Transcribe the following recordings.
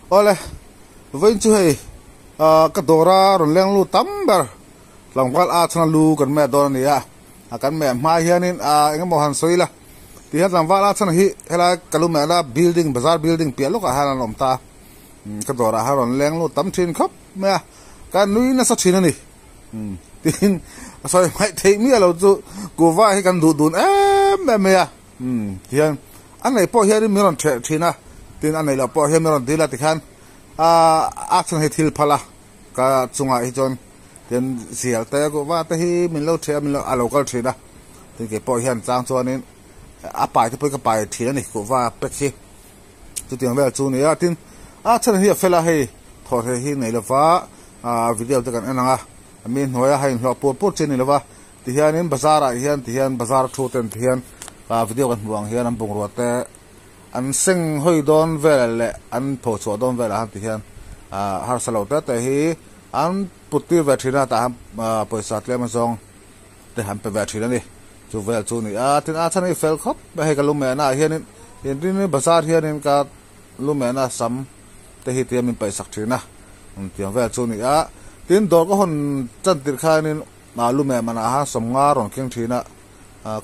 ole với chú hay cái đồ ra rồi leng lu tắm bờ lòng qual chăn lu cần mẹ đồ này cần mẹ mai hiền nên anh mau hành soi là thì hết lòng qual chăn hi hay là cái lu mẹ là building bazaar building bia lúc hay là lòng ta cái đồ ra rồi leng lu tắm trên khắp mẹ cái núi nó sát trên này tin soi mai thấy mi là chú cô vai hay cần đun mẹ hiền anh này bỏ hiền mi làm trên tin anh này là bỏ hiền mi làm đi là thì han action hay thil phala ka chunga hi chon ten sial te ko wa te hi min lo the min lo local thina tin ke po hian chang chuanin pai te poi ka pai thina ni ko wa pe khi chu tiang vel chu ni tin chan hi fela hei thor he hi nei lova video te kan ananga min hoya hain lo por chen ni lova ti hianin bazara hian ti hian bazar thu ten ti hian video kan buang hian am bung ro te an sing hoi don vel le an pho chu don vel han ti hian har salo te hi an putti ve thina ta paisa tle ma zong te han pe ve thina ni chu vel chu ni tin chan ni fel khop ba he ka lu me na hian in bazar hian in ka lu me na sam te hi tiam in paisa thina tiang vel chu ni tin dor ko hon chan tir khanin lu me mana ha som nga ron keng thina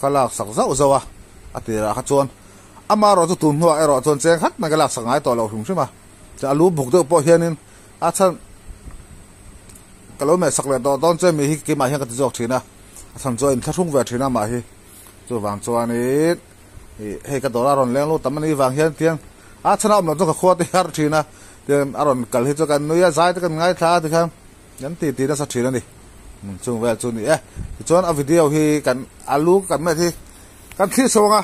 kalak sak zau zawa atira kha chon ama ro chu tun huwa ero chon cheng khat na galak sangai to lo hum shima cha lu buk do po hianin chan kalome sakle do don che mi hi ki ma hian ka jok thina chan join thung ve thina ma hi chu wang chuani he ka dora ron leng lu tamani wang hian tiang chana om to ka khwa te har thina ten aron kal hi chu kan nuya zai te kan ngai tha te kham yan ti na sa thina ni chung ve chu ni chon a video hi kan alu kan me thi kan thi songa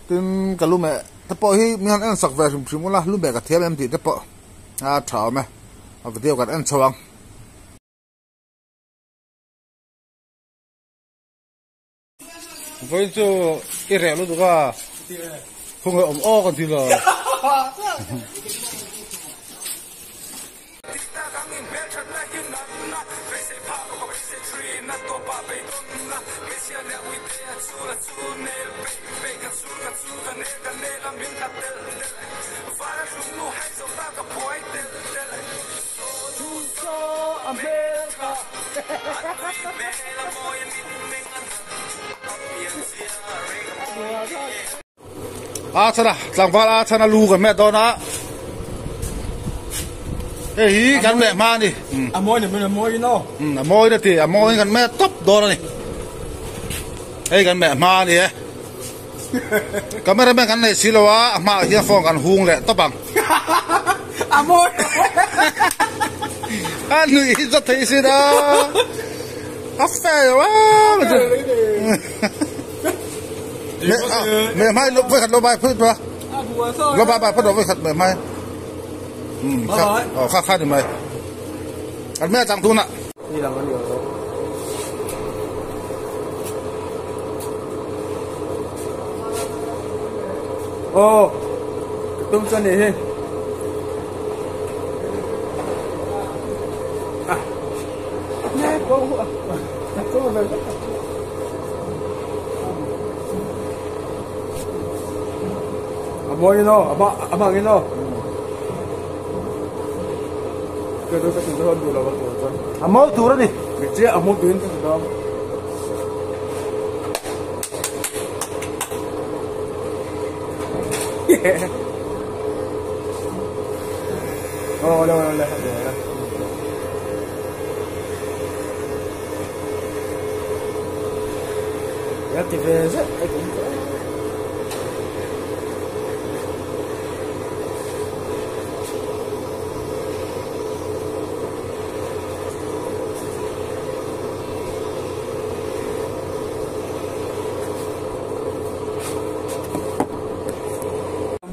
tin kalume te po hi mi han an sak ve rim la lu be ka thiam em ti te po thau me a video kan an chawang với cho cái rẻ luôn được à không phải ống o còn gì là chana tlang val chana lu kan mẹ đó na hi kan mẹ ma ni amoi ni men amoi no amoi da ti amoi kan mẹ top đó ni kan mẹ ma ni camera man kan nei silowa ma hi phone kan hung le to bang amoi anh ni za thei si da after wa mẹ mai lúc với khát lô bài phết ra lô bài bài phết rồi với khát mẹ mai khát thì mày anh mẹ chẳng thun ạ đi làm cái điều đó tung chân này đi nhé có về amoi no abang no cái đó cái thứ hơn đủ là bao nhiêu amoi tu ra đi cái chia amoi tuyến cái đó đâu ya te veze ai cũng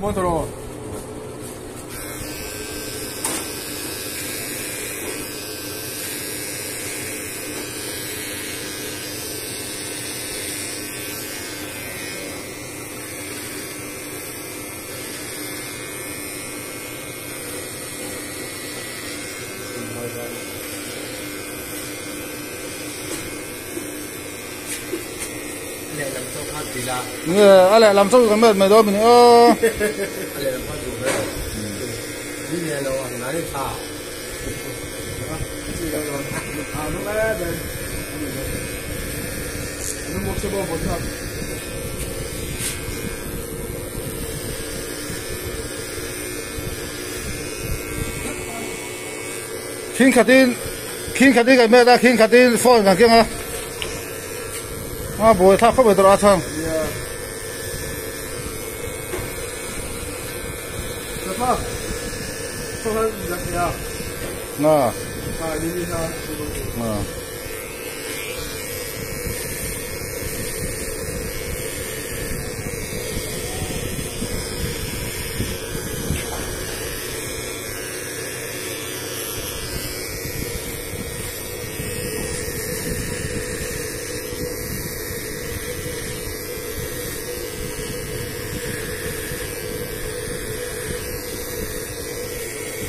motor ale làm sao cái mẹ mày đó mình đi nghe đâu anh nói sao gì đâu rồi nó bé đây nó một số bộ một thôi King Katin cái mẹ ta King Katin phone cái kia mà bồi tháp không phải tôi thằng nè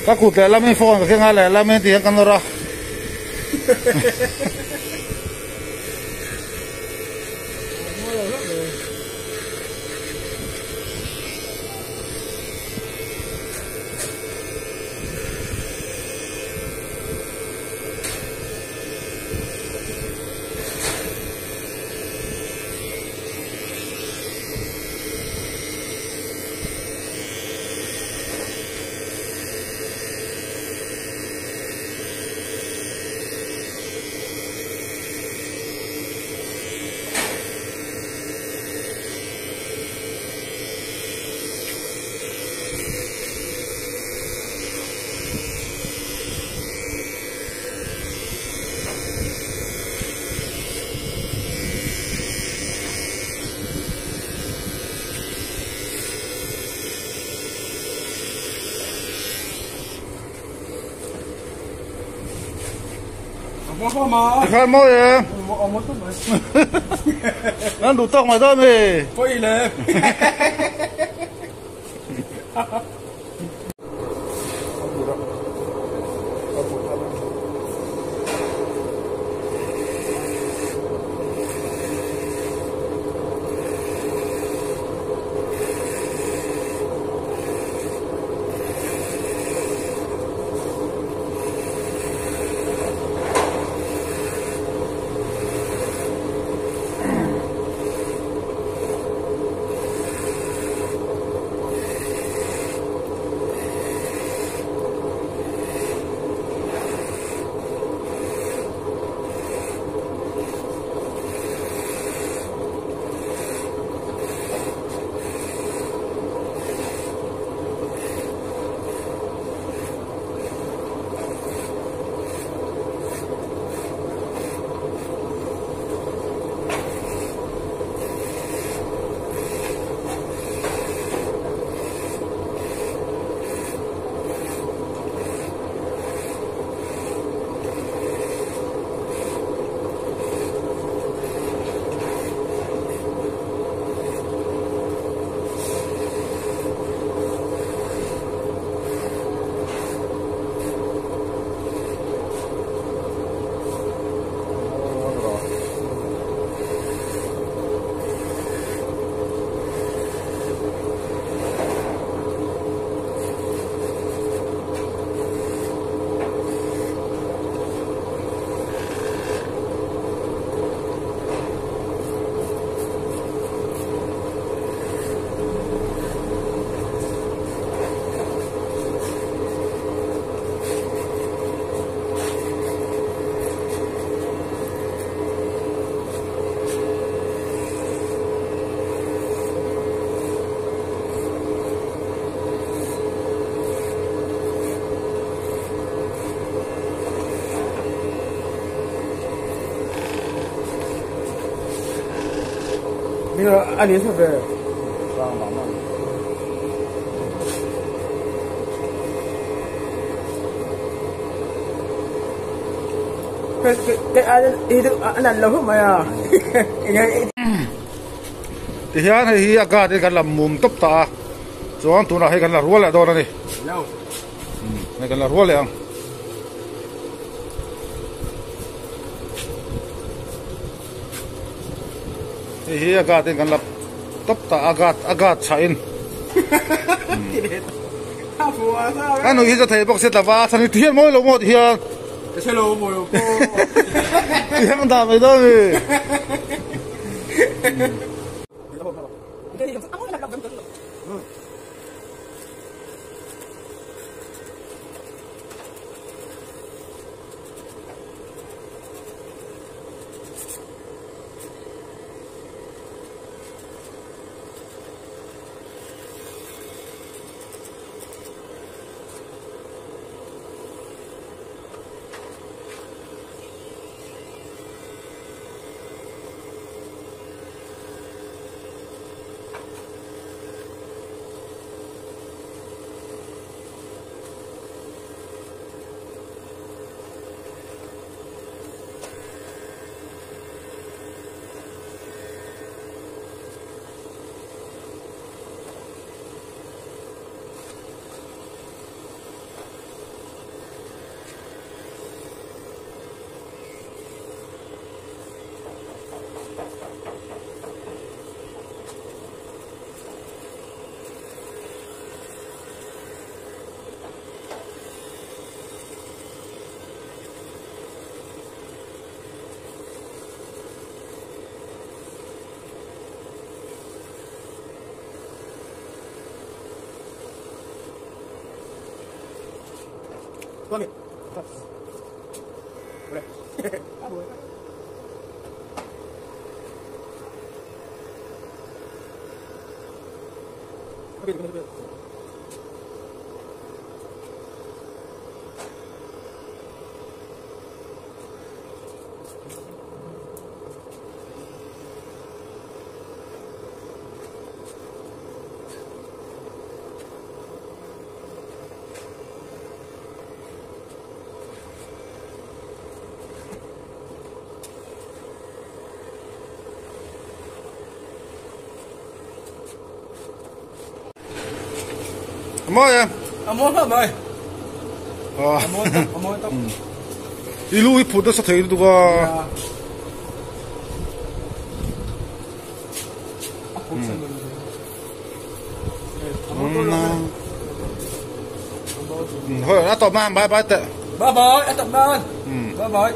các cụ thể làm mấy phone cái ngay là làm mấy tiếng căn ra Khăn môi à? Nó đủ tóc mày thôi mày. Quay lên. Bây giờ anh ấy sẽ về. Vâng, bấm rồi. Cái anh là lâu mà à. Thì hiện thì aga thì kan làm mum top ta. Chuan tu na hay kan la rual la dor ni. Lâu. Này kan la rual yang. Thì aga thì kan la top ta agat chain. anh nói cho thầy bác sĩ là va thằng thiệt mỗi lúc một hiền cái xe lô mồi cô thiệt không làm gì đâu Boleh. Boleh. Boleh. Okey, okey. Amoy em. Amoy không ơi. Amoy tóc. Ilu iput sa thei tu ga. Thôi đã tóm mang bye bye tệ. Bye bye, anh tập đơn. Bye bye.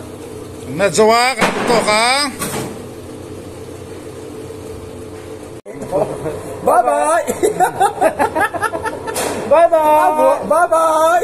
Mẹ doa cái to cả. Bye bye. Bye bye. Bye bye.